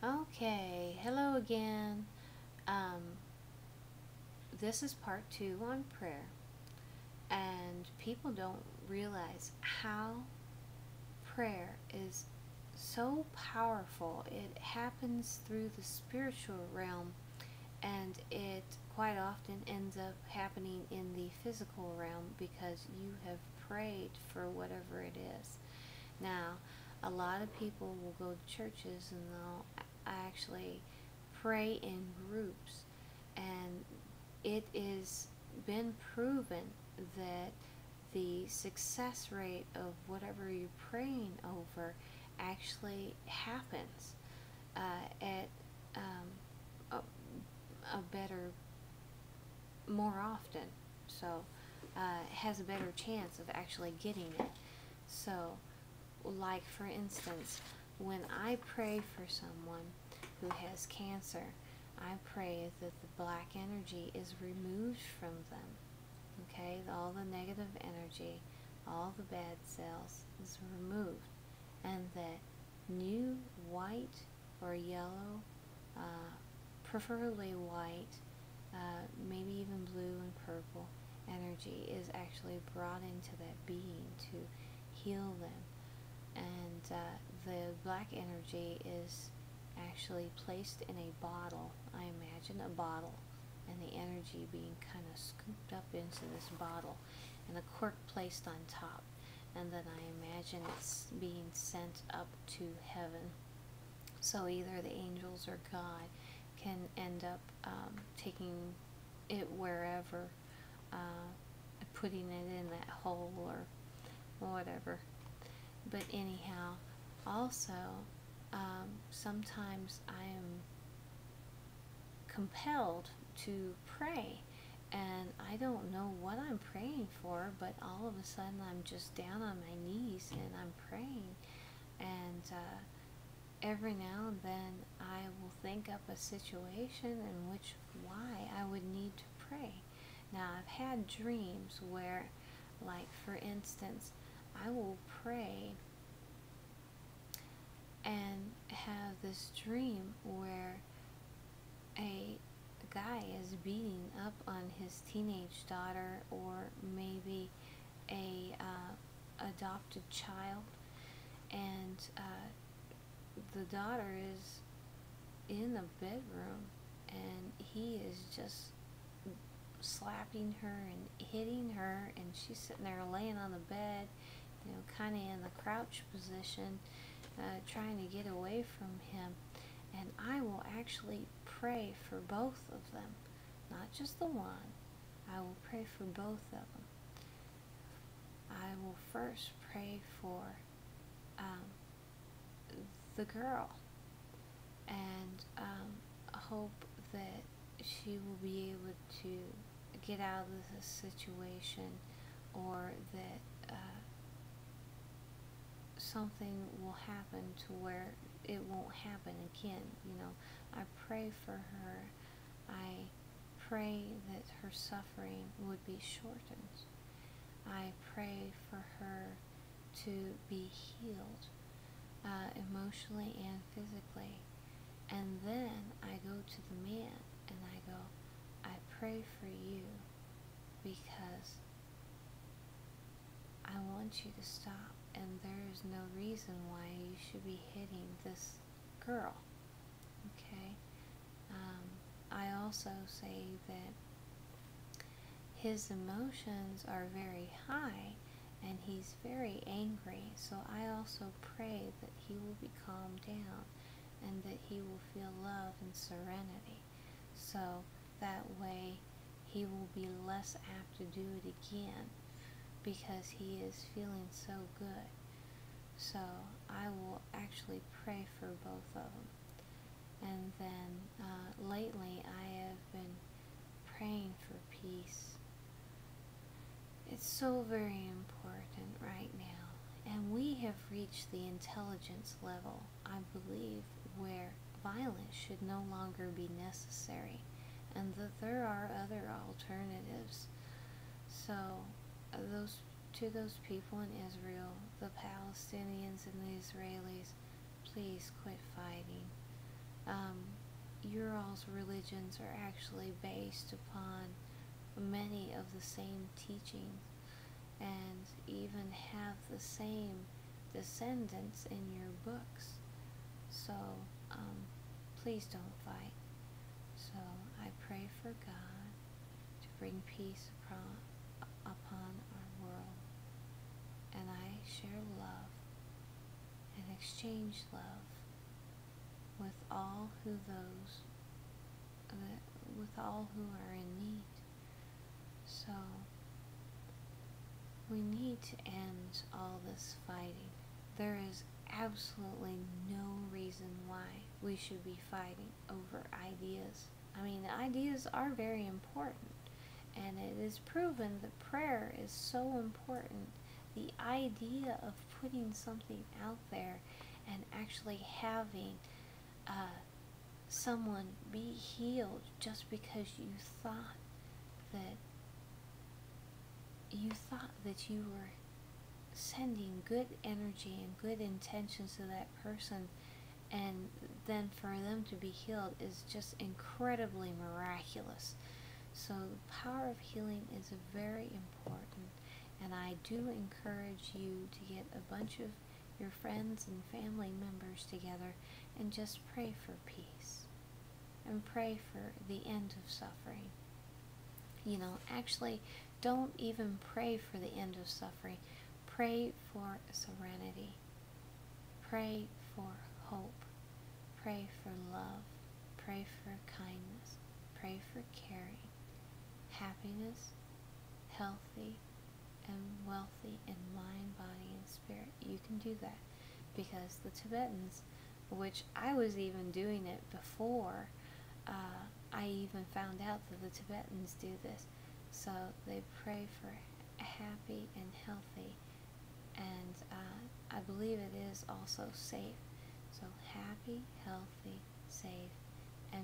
Okay, hello again. Um, this is part two on prayer, and people don't realize how prayer is so powerful. It happens through the spiritual realm, and it quite often ends up happening in the physical realm because you have prayed for whatever it is. Now, a lot of people will go to churches and they'll actually pray in groups, and it is been proven that the success rate of whatever you're praying over actually happens at a, a better, more often. So, has a better chance of actually getting it. So, like for instance, when I pray for someone who has cancer, I pray that the black energy is removed from them. Okay, all the negative energy, all the bad cells is removed, and that new white or yellow, preferably white, maybe even blue and purple energy is actually brought into that being to heal them. And the black energy is actually placed in a bottle. I imagine a bottle, and the energy being kind of scooped up into this bottle, and a cork placed on top. And then I imagine it's being sent up to heaven. So either the angels or God can end up taking it wherever, uh, putting it in that hole or whatever. But anyhow, also, sometimes I am compelled to pray, and I don't know what I'm praying for, but all of a sudden I'm just down on my knees and I'm praying. And every now and then I will think up a situation in which why I would need to pray. Now, I've had dreams where, like for instance, I will pray and have this dream where a guy is beating up on his teenage daughter, or maybe a adopted child, and the daughter is in the bedroom and he is just slapping her and hitting her, and she's sitting there laying on the bed, kind of in the crouch position, trying to get away from him. And I will actually pray for both of them, not just the one. I will pray for both of them. I will first pray for um, the girl, and hope that she will be able to get out of this situation, or that something will happen to where it won't happen again. I pray for her. I pray that her suffering would be shortened. I pray for her to be healed, emotionally and physically. And then I go to the man and I go, I pray for you because I want you to stop, and there is no reason why you should be hitting this girl. Okay? I also say that his emotions are very high and he's very angry, so I also pray that he will be calmed down and that he will feel love and serenity, so that way he will be less apt to do it again because he is feeling so good. So I will actually pray for both of them. And then lately I have been praying for peace. It's so very important right now. And we have reached the intelligence level, I believe, where violence should no longer be necessary, and that there are other alternatives. So those to those people in Israel, the Palestinians and the Israelis, please quit fighting. Um, your all's religions are actually based upon many of the same teachings and even have the same descendants in your books. So please don't fight. So I pray for God to bring peace upon our world, and I share love and exchange love with all with all who are in need. So we need to end all this fighting. There is absolutely no reason why we should be fighting over ideas. I mean, ideas are very important, and it is proven that prayer is so important. The idea of putting something out there and actually having someone be healed just because thought that you were sending good energy and good intentions to that person, and then for them to be healed is just incredibly miraculous. So the power of healing is very important, and I do encourage you to get a bunch of your friends and family members together and just pray for peace and pray for the end of suffering. Actually, don't even pray for the end of suffering. Pray for serenity. Pray for hope. Pray for love. Pray for kindness. Pray for caring, happiness, healthy, and wealthy in mind, body, and spirit. You can do that because the Tibetans, which I was even doing it before I even found out that the Tibetans do this. So they pray for happy and healthy, and I believe it is also safe. So happy, healthy, safe, and